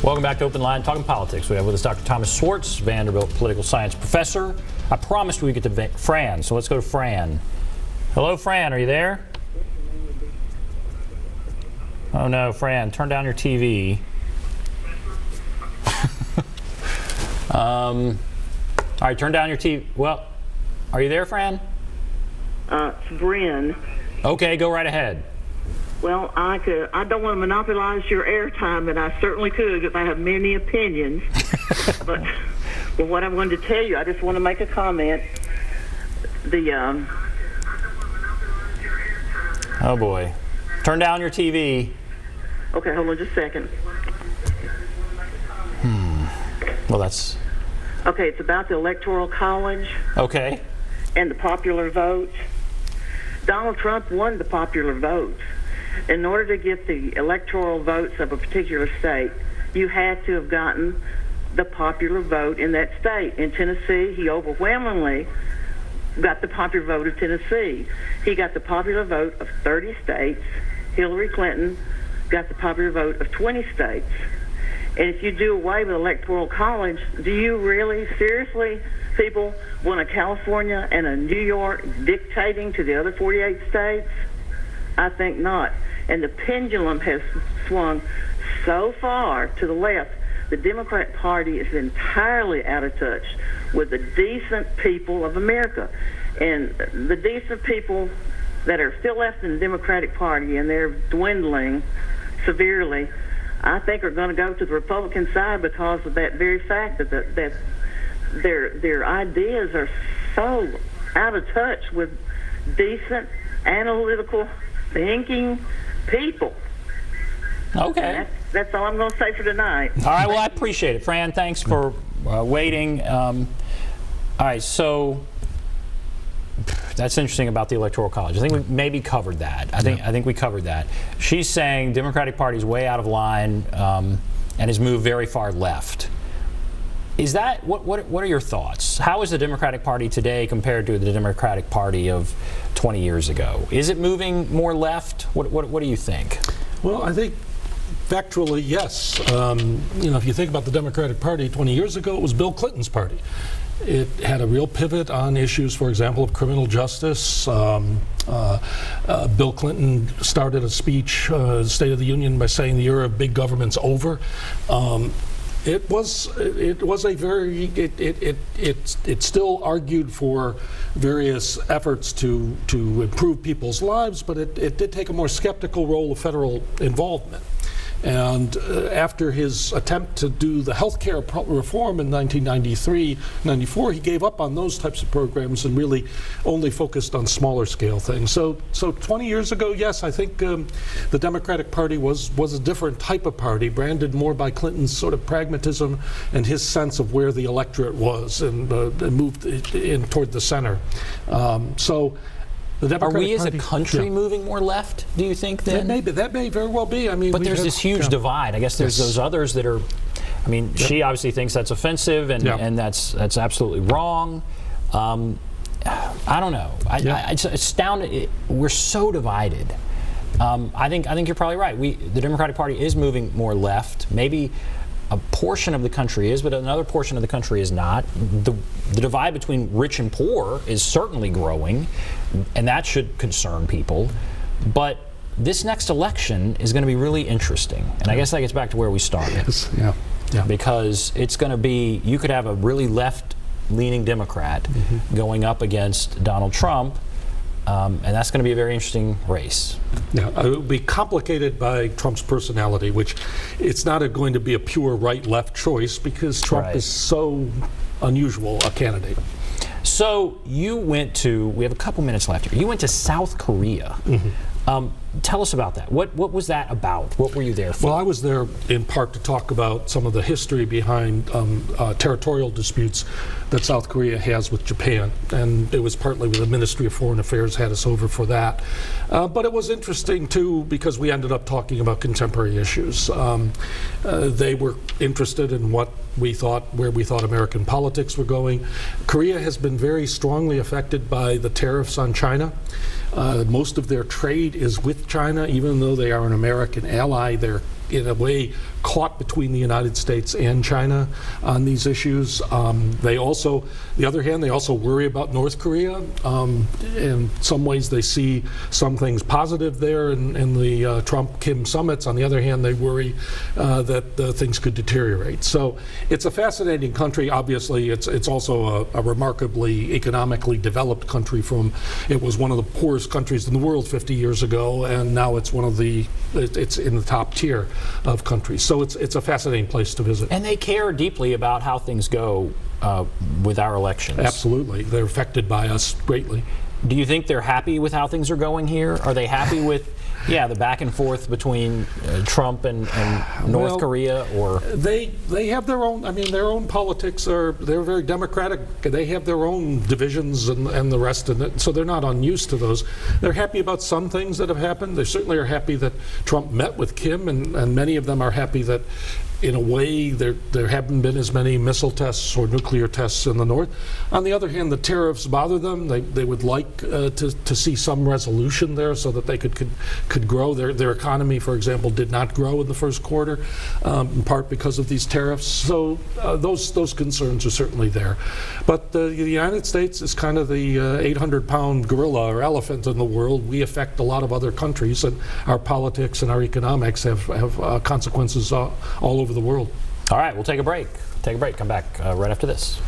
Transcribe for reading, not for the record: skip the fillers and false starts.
Welcome back to Open Line, talking politics. We have with us Dr. Thomas Schwartz, Vanderbilt political science professor. I promised we'd get to Fran, so let's go to Fran. Hello, Fran, are you there? Oh no, Fran, turn down your TV. All right, turn down your TV. Well, are you there, Fran? It's Bryn. Okay, go right ahead. Well, I don't want to monopolize your airtime, and I certainly could because I have many opinions. but what I wanted to tell you, I just want to make a comment. Oh boy, turn down your TV. Okay, hold on just a second. Well, that's... Okay, it's about the Electoral College. Okay. And the popular vote. Donald Trump won the popular vote. In order to get the electoral votes of a particular state, you had to have gotten the popular vote in that state. In Tennessee, he overwhelmingly got the popular vote of Tennessee. He got the popular vote of 30 states. Hillary Clinton got the popular vote of 20 states. And if you do away with Electoral College, do you really, seriously, people want a California and a New York dictating to the other 48 states? I think not. And the pendulum has swung so far to the left. The Democrat Party is entirely out of touch with the decent people of America. And the decent people that are still left in the Democratic Party, and they're dwindling severely, I think are going to go to the Republican side because of that very fact that their ideas are so out of touch with decent, analytical, thinking people. Okay. That's all I'm going to say for tonight. All right, well, I appreciate it. Fran, thanks for waiting. All right, so that's interesting about the Electoral College. I think we maybe covered that. I think we covered that. She's saying Democratic Party's way out of line and has moved very far left. Is that what are your thoughts? How is the Democratic Party today compared to the Democratic Party of 20 years ago? Is it moving more left? What do you think? Well, I think factually, yes. If you think about the Democratic Party 20 years ago, it was Bill Clinton's party. It had a real pivot on issues, for example, of criminal justice. Bill Clinton started a speech, State of the Union, by saying the era of big government's over. It still argued for various efforts to improve people's lives, but it did take a more skeptical role of federal involvement. And after his attempt to do the health care reform in 1993-94, he gave up on those types of programs and really only focused on smaller scale things. So 20 years ago, yes, I think the Democratic Party was a different type of party, branded more by Clinton's sort of pragmatism and his sense of where the electorate was, and moved in toward the center. Are we as a country moving more left, do you think, then? That may very well be. I mean, but there's this huge divide. I guess there's those others that are, I mean, she obviously thinks that's offensive, and that's absolutely wrong. I don't know. It's astounding. We're so divided. I think you're probably right. The Democratic Party is moving more left. Maybe a portion of the country is, but another portion of the country is not. The divide between rich and poor is certainly growing, and that should concern people. But this next election is going to be really interesting, and I guess that gets back to where we started. Yes. Because it's going to be, you could have a really left-leaning Democrat going up against Donald Trump, and that's going to be a very interesting race. Yeah, it will be complicated by Trump's personality, which it's not going to be a pure right-left choice because Trump is so unusual a candidate. So you went to, we have a couple minutes left here, you went to South Korea. Tell us about that. What was that about? What were you there for? Well, I was there in part to talk about some of the history behind territorial disputes that South Korea has with Japan, and it was partly the Ministry of Foreign Affairs had us over for that. But it was interesting too because we ended up talking about contemporary issues. They were interested in what we thought, where we thought American politics were going. Korea has been very strongly affected by the tariffs on China. Most of their trade is with China, even though they are an American ally. Their in a way, caught between the United States and China on these issues. They also, the other hand, they also worry about North Korea. In some ways, they see some things positive there in the Trump-Kim summits. On the other hand, they worry that things could deteriorate. So it's a fascinating country. Obviously, it's also a remarkably economically developed country. It was one of the poorest countries in the world 50 years ago, and now it's it's in the top tier of countries. So it's a fascinating place to visit. And they care deeply about how things go with our elections. Absolutely. They're affected by us greatly. Do you think they're happy with how things are going here? Are they happy with the back and forth between Trump and North Korea? Or they have their own, their own politics they're very democratic. They have their own divisions and the rest of it, so they're not unused to those. They're happy about some things that have happened. They certainly are happy that Trump met with Kim, and many of them are happy that in a way there haven't been as many missile tests or nuclear tests in the North. On the other hand, the tariffs bother them. They would like to see some resolution there so that they could grow. Their economy, for example, did not grow in the first quarter, in part because of these tariffs. So those concerns are certainly there. But the United States is kind of the 800-pound gorilla or elephant in the world. We affect a lot of other countries, and our politics and our economics have consequences all over the world. All right, we'll take a break. Come back right after this.